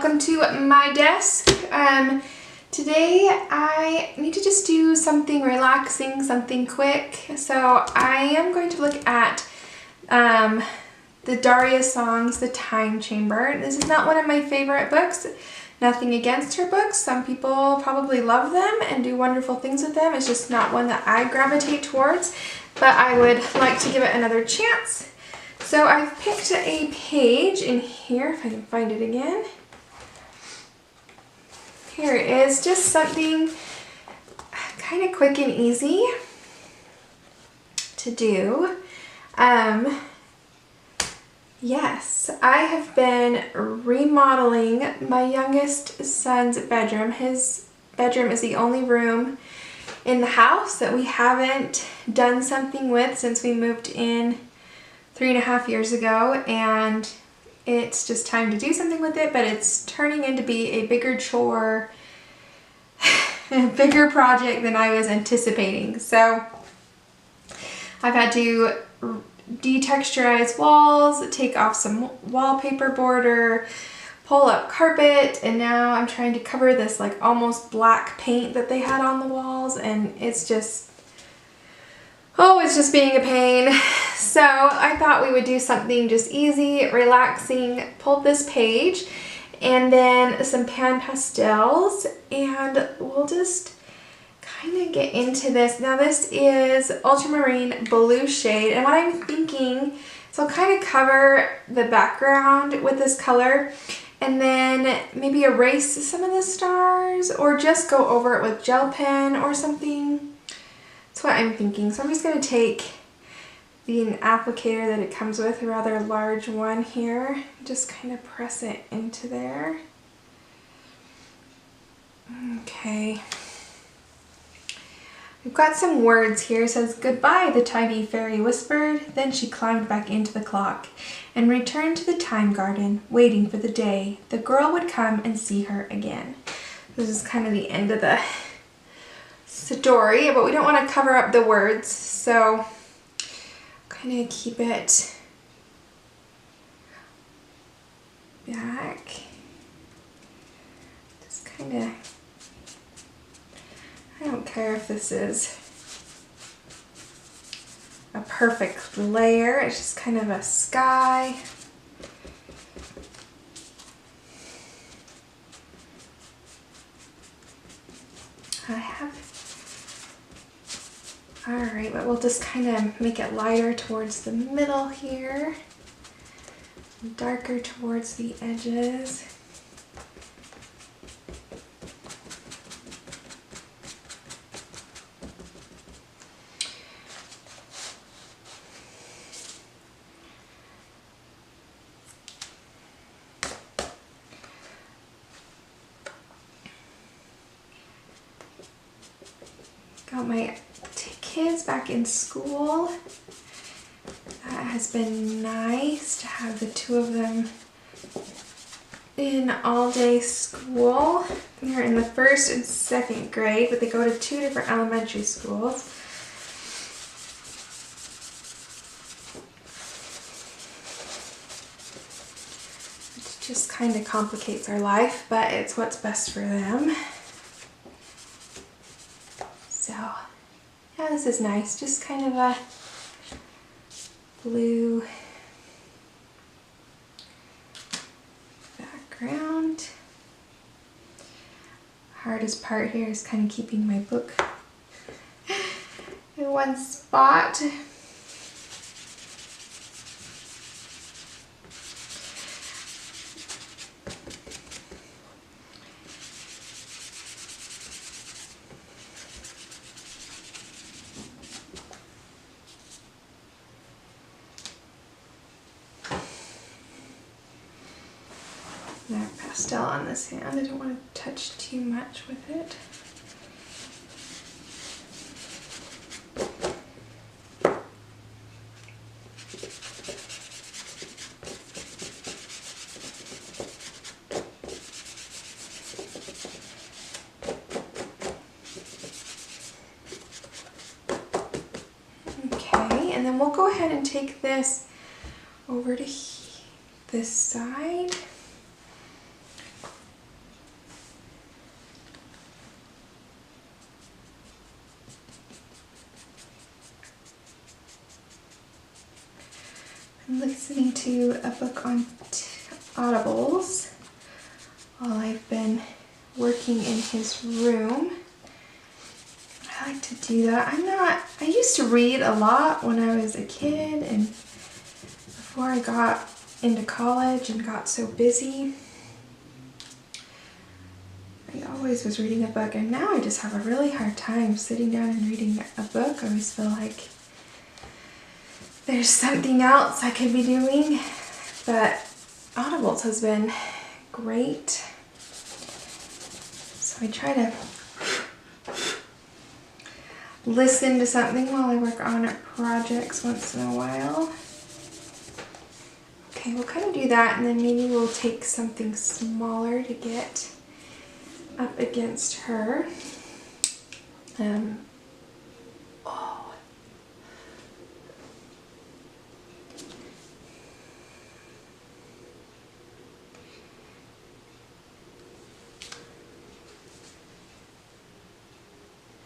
welcome to my desk. Today I need to just do something relaxing, something quick. So I am going to look at the Daria songs, The Time Chamber. This is not one of my favorite books. Nothing against her books. Some people probably love them and do wonderful things with them. It's just not one that I gravitate towards, but I would like to give it another chance. So I've picked a page in here, if I can find it again. Here it is, just something kind of quick and easy to do. Yes, I have been remodeling my youngest son's bedroom. His bedroom is the only room in the house that we haven't done something with since we moved in 3.5 years ago, and it's just time to do something with it, but it's turning into be a bigger chore, a bigger project than I was anticipating. So I've had to detexturize walls, take off some wallpaper border, pull up carpet, and now I'm trying to cover this like almost black paint that they had on the walls, and it's just, oh, it's just being a pain. So I thought we would do something just easy, relaxing. Pulled this page and then some pan pastels, and we'll just kind of get into this. Now this is ultramarine blue shade, and what I'm thinking is I'll kind of cover the background with this color and then maybe erase some of the stars or just go over it with gel pen or something. That's what I'm thinking. So I'm just going to take the applicator that it comes with, a rather large one here, just kind of press it into there. Okay. We've got some words here. It says, "Goodbye," the tiny fairy whispered. Then she climbed back into the clock and returned to the time garden, waiting for the day the girl would come and see her again. This is kind of the end of the story, but we don't want to cover up the words, so kind of keep it back. Just kind of, I don't care if this is a perfect layer, it's just kind of a sky. Alright, but we'll just kind of make it lighter towards the middle here, darker towards the edges. Got my kids back in school. That has been nice to have the two of them in all-day school. They're in the 1st and 2nd grade, but they go to 2 different elementary schools. It just kind of complicates our life, but it's what's best for them. So, yeah, this is nice. Just kind of a blue background. Hardest part here is kind of keeping my book in one spot. Dark pastel on this hand. I don't want to touch too much with it. Okay, and then we'll go ahead and take this over to this side. download a book on Audibles while I've been working in his room. I like to do that. I used to read a lot when I was a kid and before I got into college and got so busy. I always was reading a book, and now I just have a really hard time sitting down and reading a book. I always feel like there's something else I could be doing, but Audibles has been great. So I try to listen to something while I work on projects once in a while. Okay, we'll kind of do that, and then maybe we'll take something smaller to get up against her. Oh.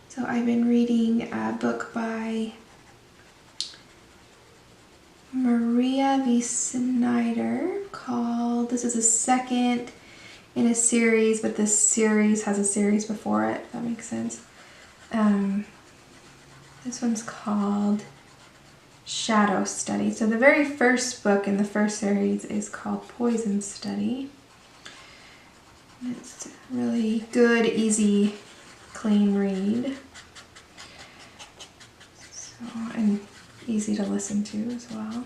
So I've been reading a book by Maria V. Snyder called, this is a second in a series, but this series has a series before it, if that makes sense. This one's called Shadow Study. So the very first book in the first series is called Poison Study. It's a really good, easy, clean read. So, and easy to listen to as well.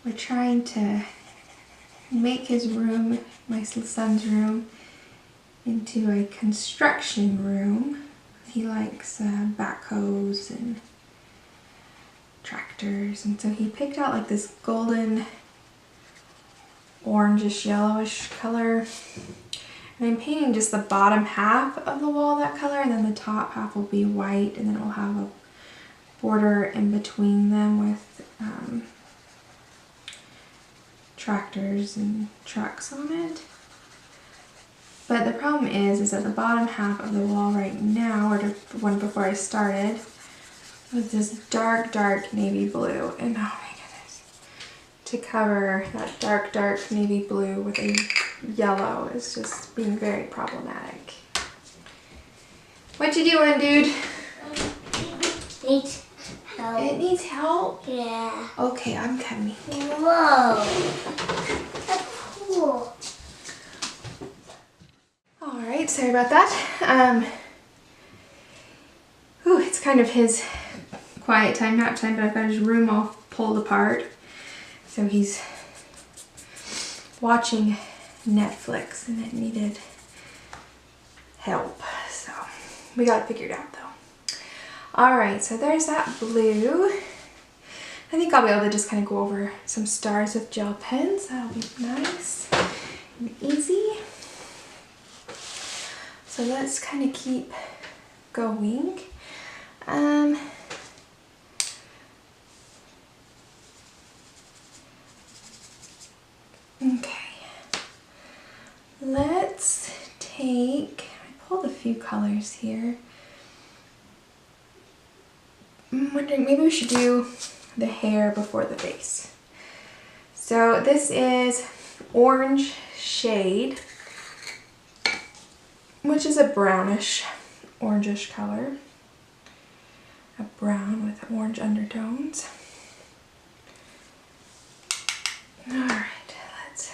We're trying to make his room, my son's room, into a construction room. He likes backhoes and tractors, and so he picked out like this golden orangish yellowish color, and I'm painting just the bottom half of the wall that color, and then the top half will be white, and then it will have a border in between them with tractors and trucks on it. But the problem is that the bottom half of the wall right now, or the one before I started, was this dark navy blue. And oh my goodness, to cover that dark navy blue with a yellow is just being very problematic. What you doing, dude? Needs help. It needs help? Yeah. Okay, I'm coming. Whoa. That's cool. Alright, sorry about that. It's kind of his quiet time, nap time, but I've got his room all pulled apart. So he's watching Netflix and it needed help. So we got it figured out though. Alright, so there's that blue. I think I'll be able to just kind of go over some stars with gel pens. That'll be nice and easy. So let's kind of keep going. Okay, let's take, I pulled a few colors here. I'm wondering, maybe we should do the hair before the face. So this is Orange Shade, which is a brownish, orangish color. A brown with orange undertones. Alright, let's...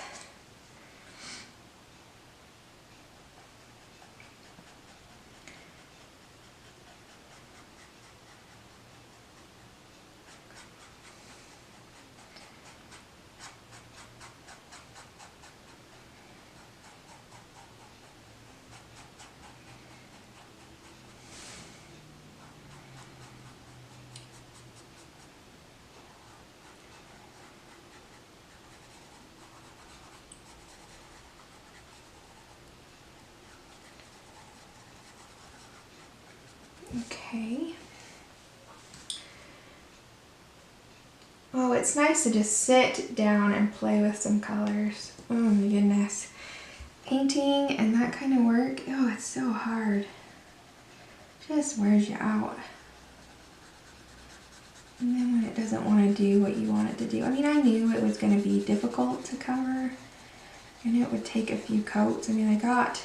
Okay. Oh, it's nice to just sit down and play with some colors. Oh my goodness. Painting and that kind of work, oh, it's so hard. Just wears you out. And then when it doesn't want to do what you want it to do. I mean, I knew it was going to be difficult to cover and it would take a few coats. I mean, I got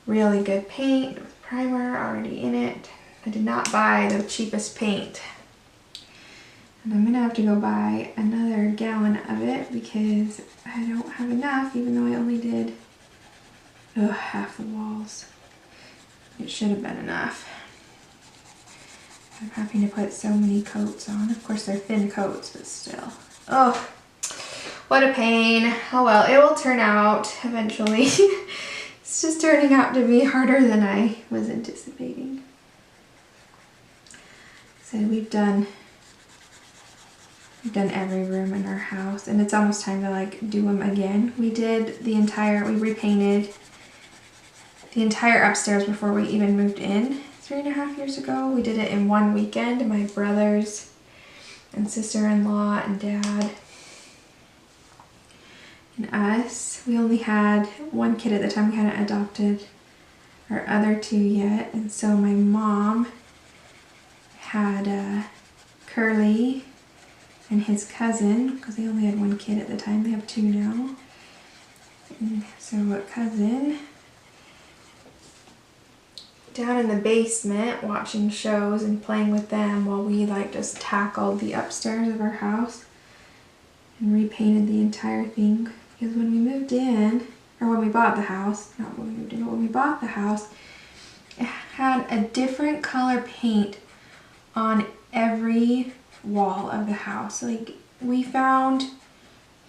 really good paint with primer already in it. I did not buy the cheapest paint. And I'm gonna have to go buy another gallon of it because I don't have enough, even though I only did half the walls. It should have been enough. I'm having to put so many coats on. Of course, they're thin coats, but still. Oh, what a pain. Oh well, it will turn out eventually. It's just turning out to be harder than I was anticipating. So we've done every room in our house, and it's almost time to like do them again. We repainted the entire upstairs before we even moved in 3.5 years ago. We did it in one weekend. My brothers and sister-in-law and dad and us. We only had one kid at the time. We hadn't adopted our other two yet, and so my mom had Curly and his cousin, because they only had one kid at the time. They have two now. And so a cousin down in the basement watching shows and playing with them while we like just tackled the upstairs of our house and repainted the entire thing. Because when we moved in, or when we bought the house, not when we moved in, but when we bought the house, it had a different color paint on every wall of the house. Like, we found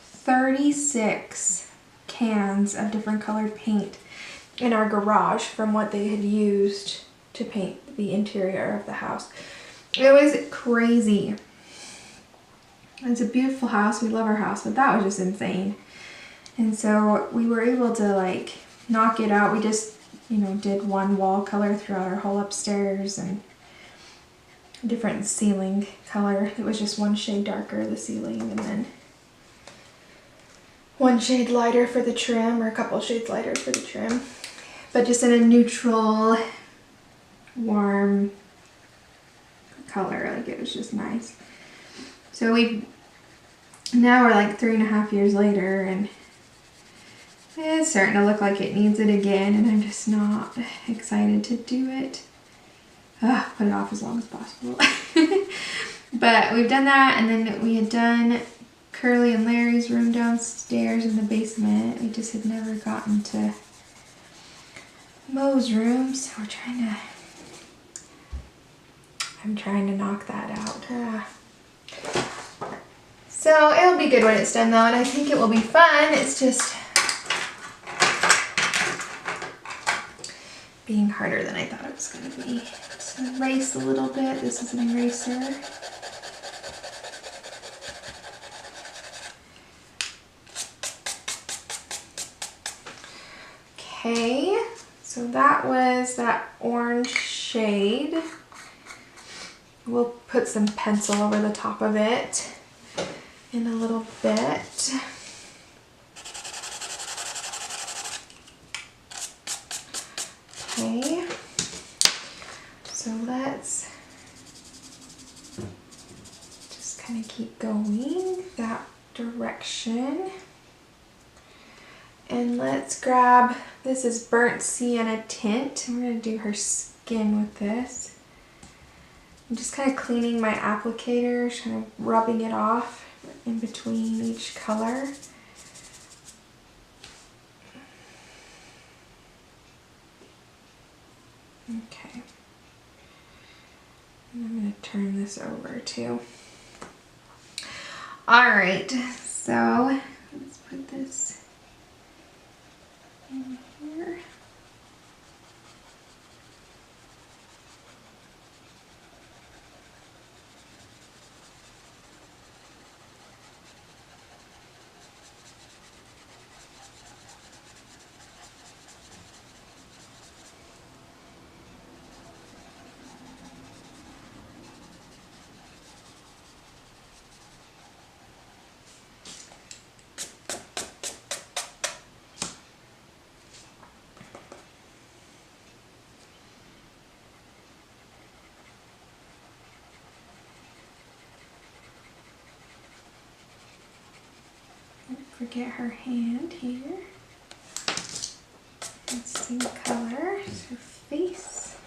36 cans of different colored paint in our garage from what they had used to paint the interior of the house. It was crazy. It's a beautiful house. We love our house, but that was just insane. And so we were able to like knock it out. We just, did one wall color throughout our whole upstairs and different ceiling color. It was just one shade darker, the ceiling, and then one shade lighter for the trim, or a couple shades lighter for the trim. But just in a neutral, warm color. Like, it was just nice. So now we're like 3.5 years later, and it's starting to look like it needs it again, and I'm just not excited to do it. Put it off as long as possible. But we've done that, and then we had done Curly and Larry's room downstairs in the basement. We just had never gotten to Mo's room, so I'm trying to knock that out. So it'll be good when it's done though, and I think it will be fun. It's just being harder than I thought it was going to be. So erase a little bit. This is an eraser. Okay, so that was that orange shade. We'll put some pencil over the top of it in a little bit. Okay, so let's just kind of keep going that direction. And let's grab, this is Burnt Sienna Tint. We're going to do her skin with this. I'm just kind of cleaning my applicator, kind of rubbing it off in between each color. Okay. And I'm going to turn this over too. Alright, so let's put this in here. forget her hand here. It's the same color as her face.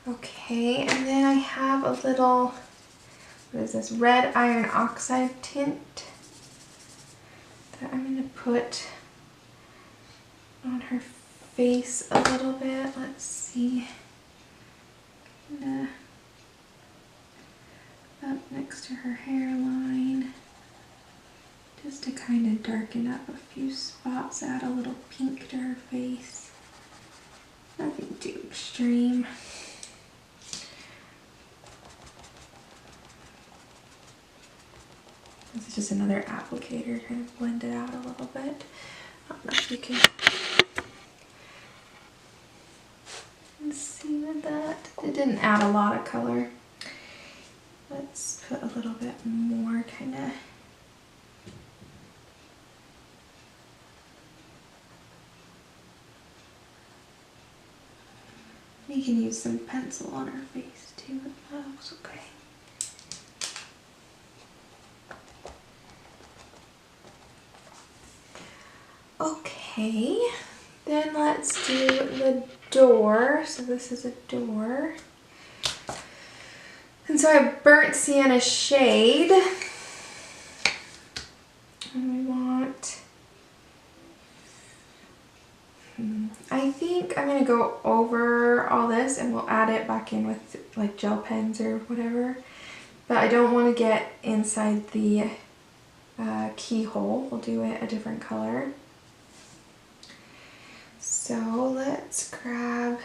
Okay, and then I have a little, what is this, red iron oxide tint that I'm going to put on her face a little bit. Let's see. Up next to her hairline, just to kind of darken up a few spots, add a little pink to her face. Nothing too extreme. This is just another applicator, kind of blend it out a little bit. I don't know if you can see with that. It didn't add a lot of color. Let's put a little bit more, kind of. We can use some pencil on her face too, if that looks okay. Okay, then let's do the door. So this is a door. And so I burnt sienna shade. And we want, I think I'm gonna go over all this and we'll add it back in with like gel pens or whatever. But I don't want to get inside the keyhole. We'll do it a different color. So let's grab,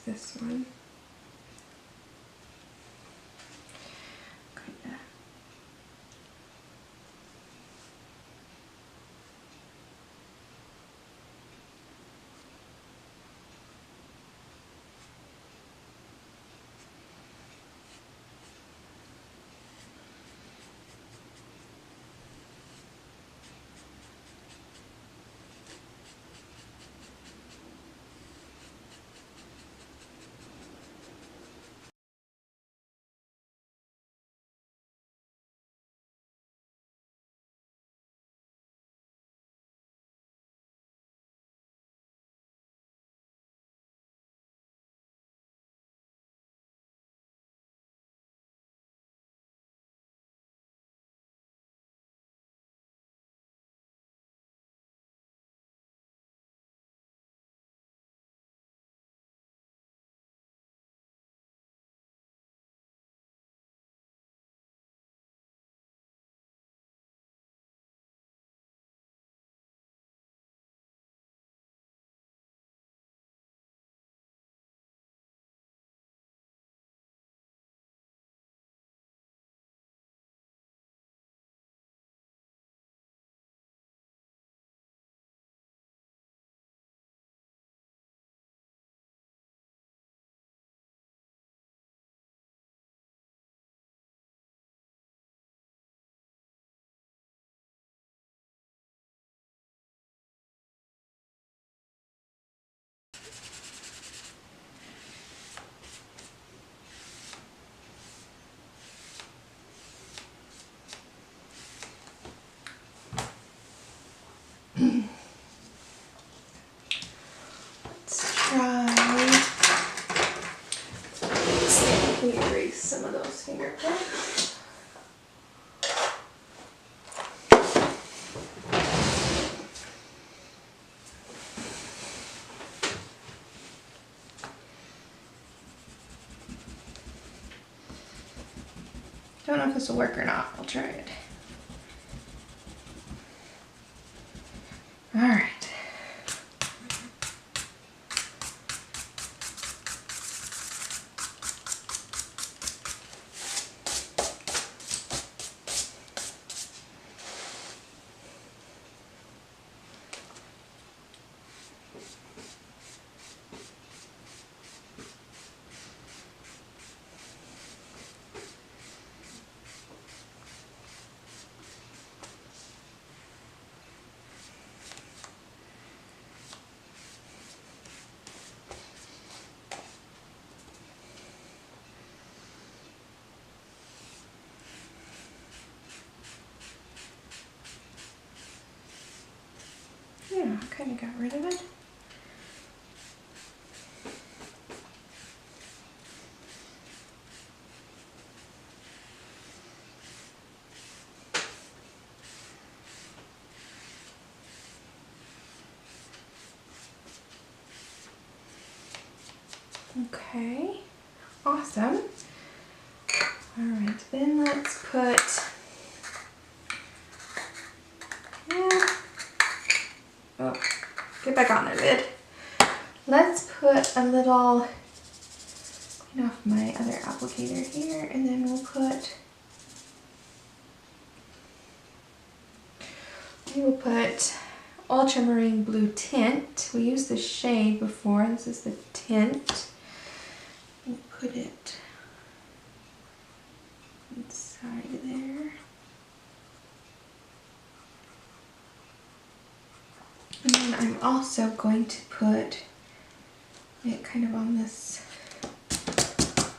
this one. Kinda. Let's try, let's see if we can erase some of those fingerprints. Don't know if this will work or not. I'll try it. All right. kind of got rid of it. Okay, awesome. All right, then let's put, oh, get back on there, lid. Let's put a little, clean off my other applicator here, and then we will put ultramarine blue tint. We used the shade before. This is the tint. We'll put it inside there. And then I'm also going to put it kind of on this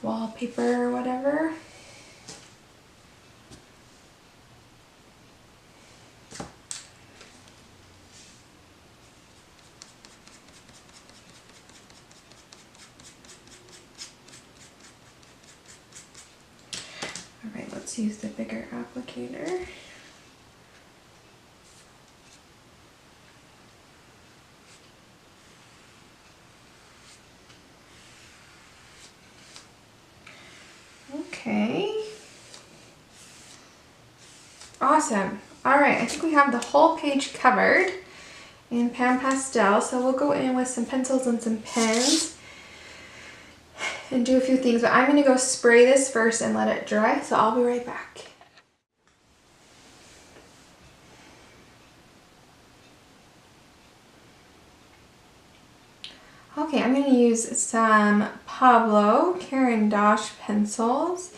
wallpaper or whatever. Alright, let's use the bigger applicator. Okay. Awesome. Alright, I think we have the whole page covered in Pan Pastel, so we'll go in with some pencils and some pens and do a few things, but I'm going to go spray this first and let it dry, so I'll be right back. Okay, I'm going to use some Pablo Caran d'Ache pencils.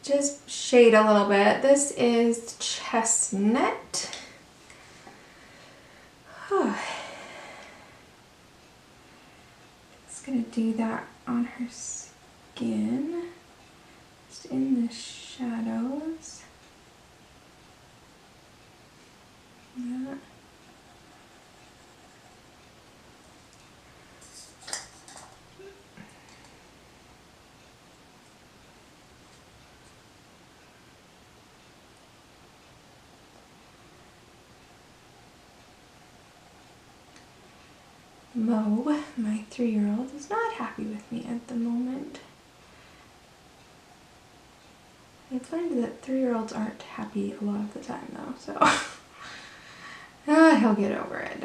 Just shade a little bit. This is Chestnut. Just going to do that on her skin, just in the shadows. Yeah. Mo, my 3-year-old, is not happy with me at the moment. I've learned that 3-year-olds aren't happy a lot of the time though, so he'll get over it.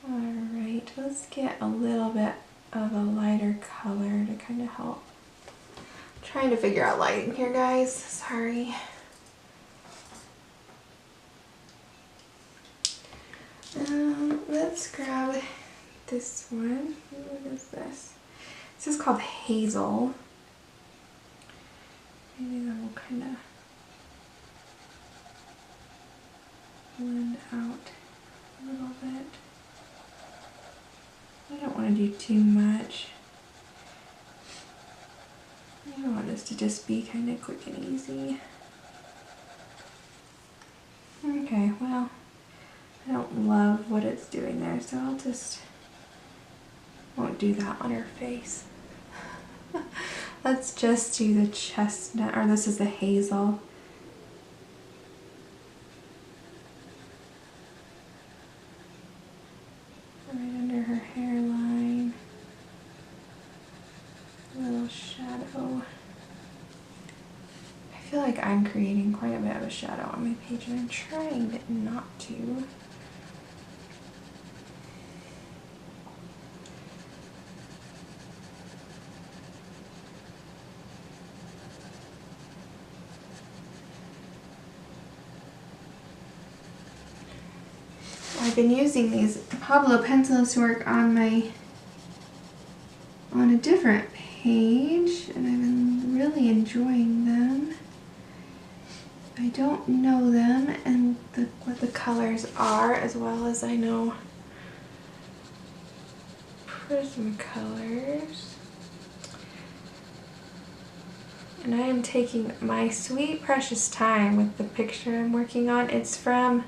Alright, let's get a little bit of a lighter color to kind of help. I'm trying to figure out lighting here, guys. Sorry. Let's grab this one. What is this? This is called Hazel. Maybe that will kind of blend out a little bit. I don't want to do too much. I want this to just be kind of quick and easy. Okay, well, I don't love what it's doing there, so I'll just won't do that on her face. Let's just do the chestnut, or this is the hazel. Right under her hairline. A little shadow. I feel like I'm creating quite a bit of a shadow on my page, and I'm trying not to. I've been using these Pablo pencils to work on a different page, and I've been really enjoying them. I don't know them and what the colors are, as well as I know Prismacolors. And I am taking my sweet precious time with the picture I'm working on. It's from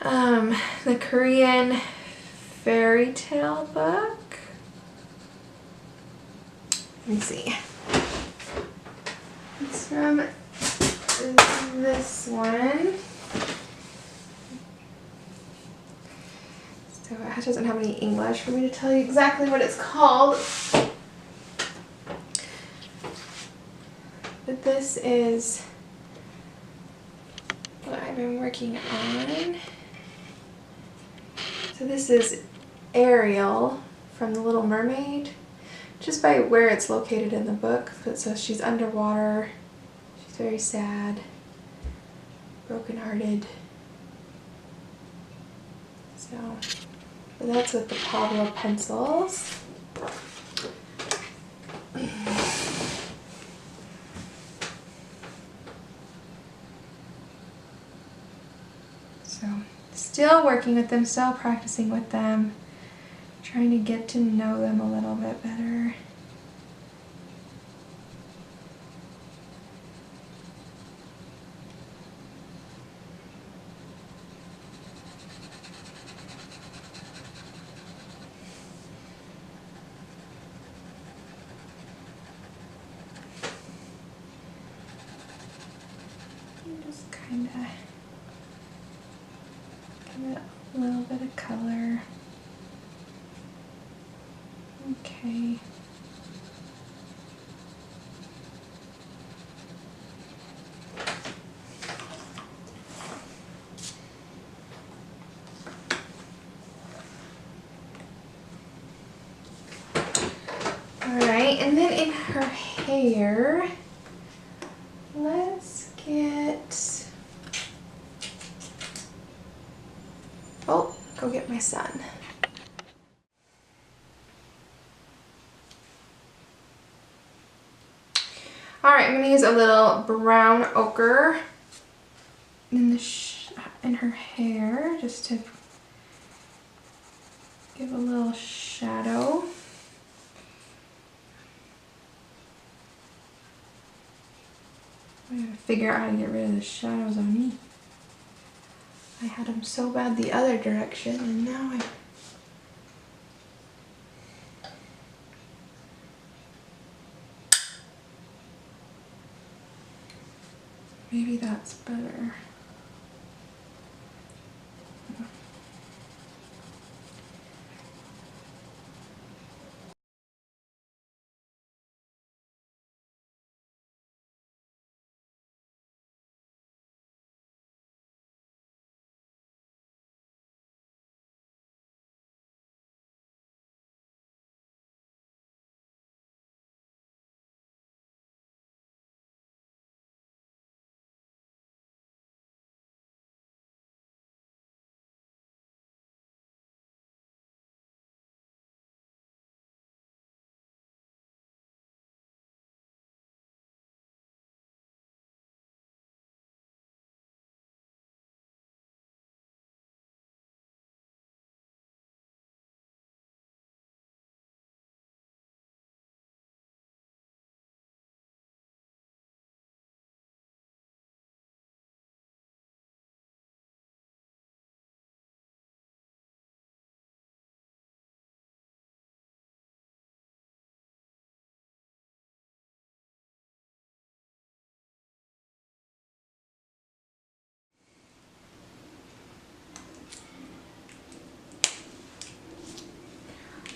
the Korean fairy tale book. Let me see. It's from this one. So it doesn't have any English for me to tell you exactly what it's called. But this is what I've been working on. So this is Ariel from The Little Mermaid, just by where it's located in the book. But so she's underwater, she's very sad, brokenhearted. So but that's with the Pablo pencils. So still working with them, still practicing with them, trying to get to know them a little bit better. Just kind of give it a little bit of color. Okay. Alright, and then in her hair, let's get... Oh, go get my son. Alright, I'm going to use a little brown ochre in her hair just to give a little shadow. I gotta figure out how to get rid of the shadows on me. I had them so bad the other direction, and now maybe that's better.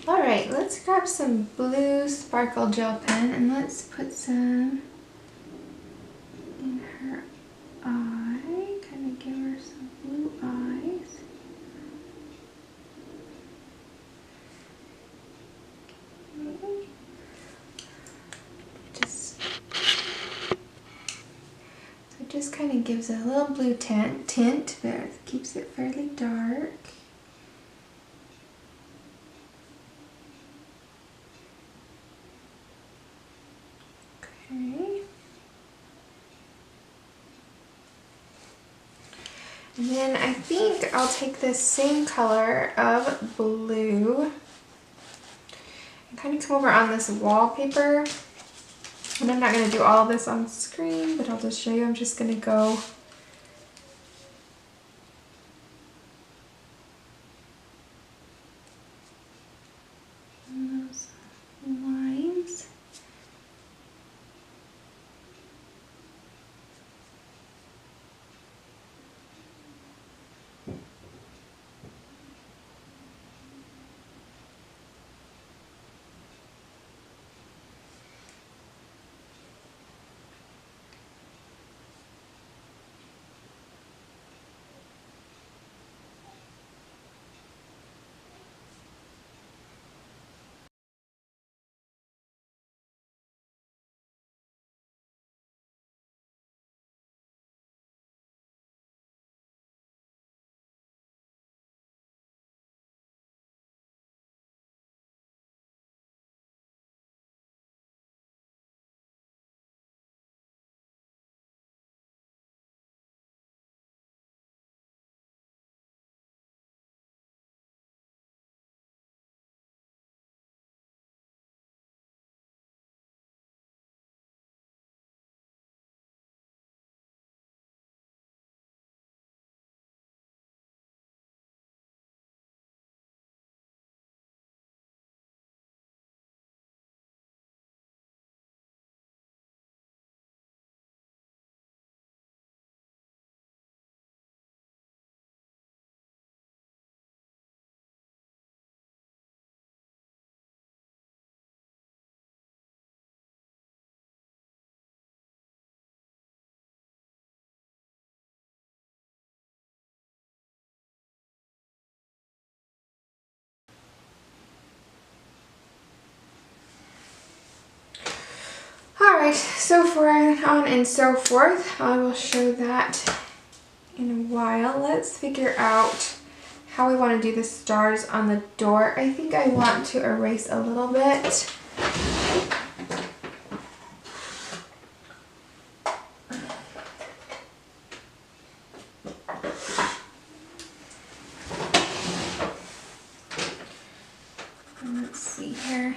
Alright, let's grab some blue sparkle gel pen and let's put some in her eye. Kind of give her some blue eyes. It just kind of gives it a little blue tint, but it keeps it fairly dark. Okay. And then I think I'll take this same color of blue and kind of come over on this wallpaper. And I'm not going to do all of this on screen, but I'll just show you. I'm just going to go Alright, so on and so forth. I will show that in a while. Let's figure out how we want to do the stars on the door. I think I want to erase a little bit. Let's see here.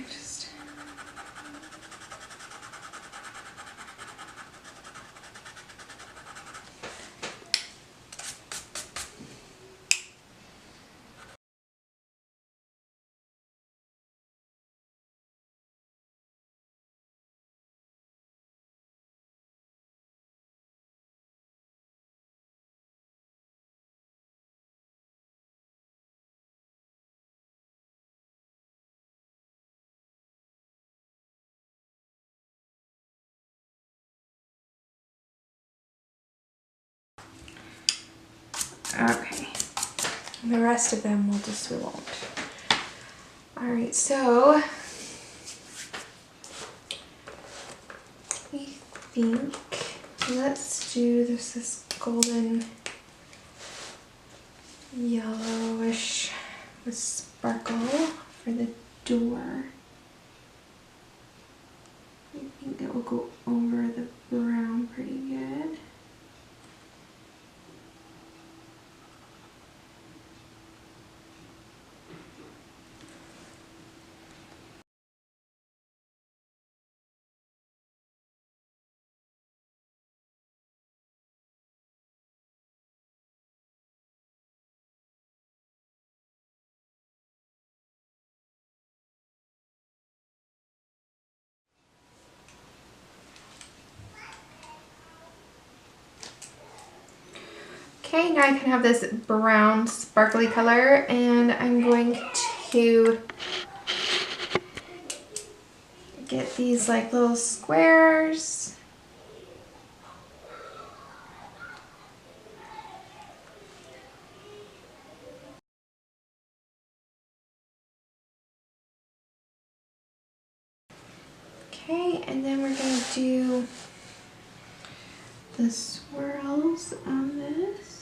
Okay, and the rest of them we won't. Alright, so I think let's do this golden yellowish with sparkle for the door. I think that will go over the brown pretty good. Okay, now I can have this brown sparkly color, and I'm going to get these like little squares. Okay, and then we're going to do the swirls on this.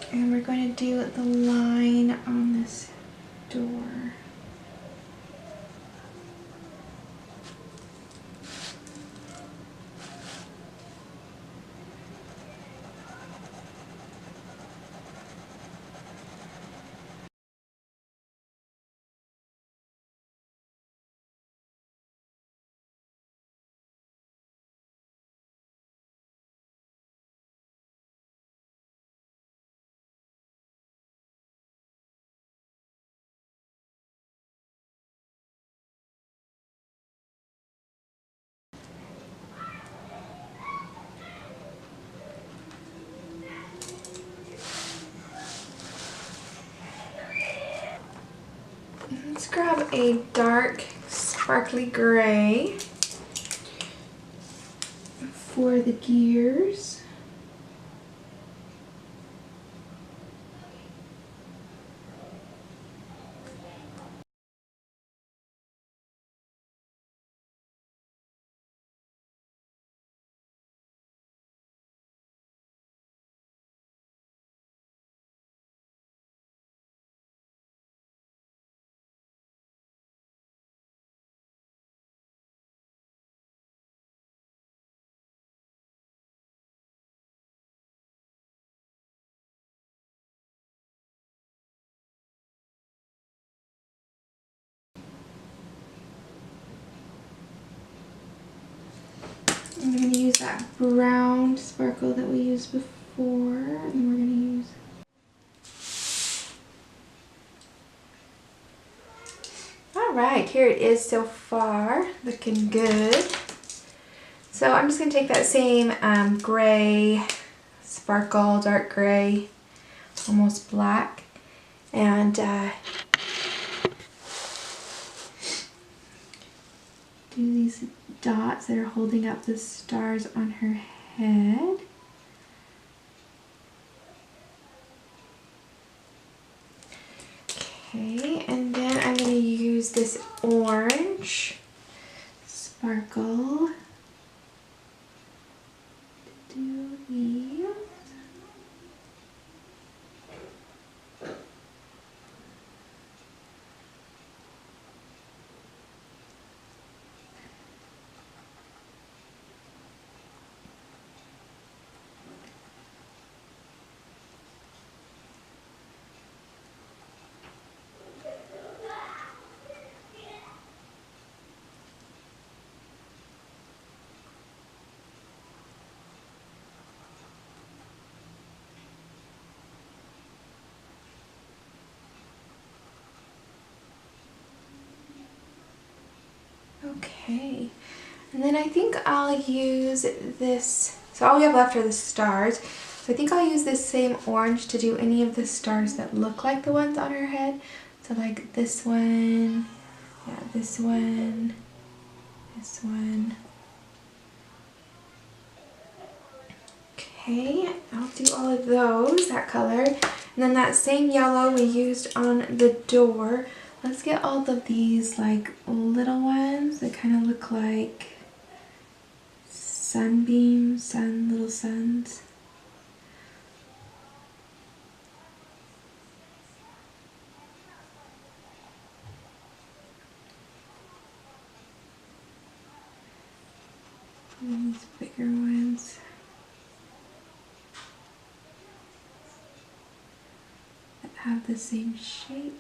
And we're going to do the line on this door. Let's grab a dark sparkly gray for the gears. I'm going to use that brown sparkle that we used before, and we're going to use right, here it is so far, looking good. So I'm just going to take that same gray, sparkle, dark gray, almost black, and do these dots that are holding up the stars on her head. Okay, and then I'm going to use this orange sparkle to do these. Okay, and then I think I'll use this, so all we have left are the stars, so I think I'll use this same orange to do any of the stars that look like the ones on her head. So like this one, yeah, this one, this one. Okay, I'll do all of those, that color. And then that same yellow we used on the door. Let's get all of these like little ones that kind of look like sunbeams, little suns. And these bigger ones. That have the same shape.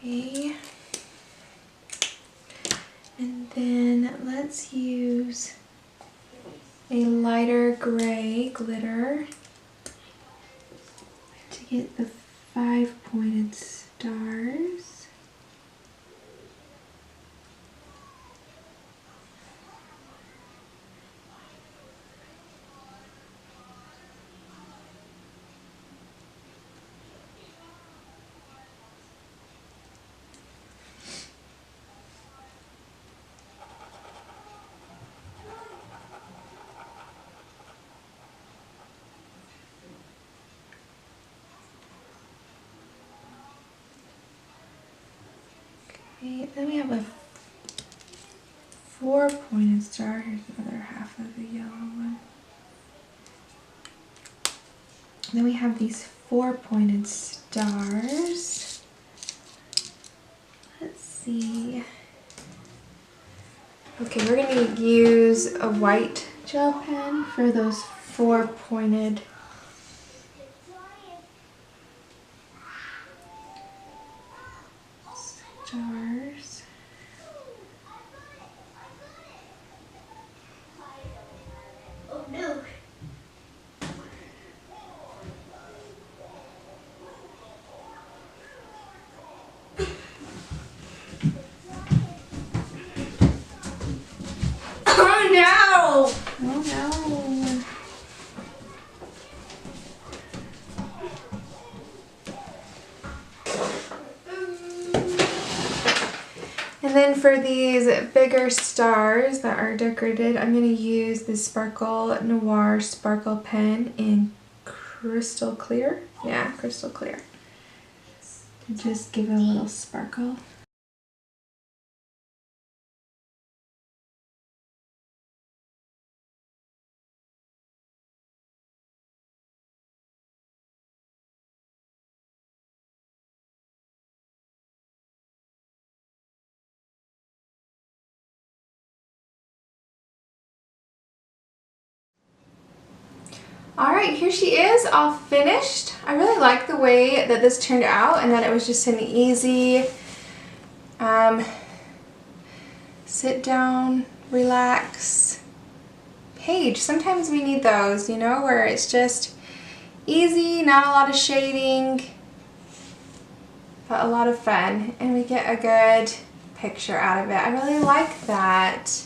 Okay. And then let's use a lighter gray glitter to get the 5 pointed stars. Okay, then we have a 4 pointed star. Here's the other half of the yellow one. Then we have these 4 pointed stars. Let's see. Okay, we're going to use a white gel pen for those 4 pointed stars. Oh no. Oh no! Oh no! And then for these bigger stars that are decorated, I'm going to use the Sparkle Noir Sparkle Pen in Crystal Clear. Yeah, Crystal Clear. To just give it a little sparkle. Alright, here she is, all finished. I really like the way that this turned out and that it was just an easy sit down, relax page. Sometimes we need those, you know, where it's just easy, not a lot of shading, but a lot of fun, and we get a good picture out of it. I really like that.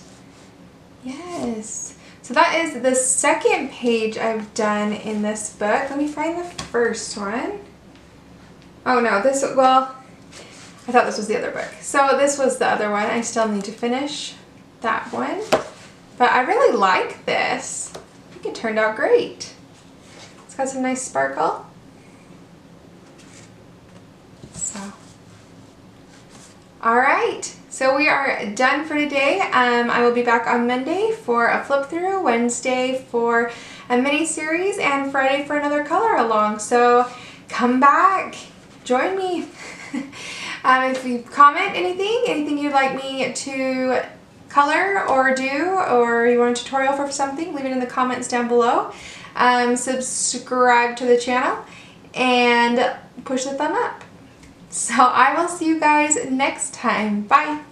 Yes. So that is the second page I've done in this book. Let me find the first one. Oh no, well, I thought this was the other book. So this was the other one. I still need to finish that one. But I really like this. I think it turned out great. It's got some nice sparkle. So, all right. So we are done for today. I will be back on Monday for a flip through, Wednesday for a mini series, and Friday for another color along. So come back, join me. If you comment anything you'd like me to color or do, or you want a tutorial for something, leave it in the comments down below. Subscribe to the channel and push the thumb up. So I will see you guys next time. Bye.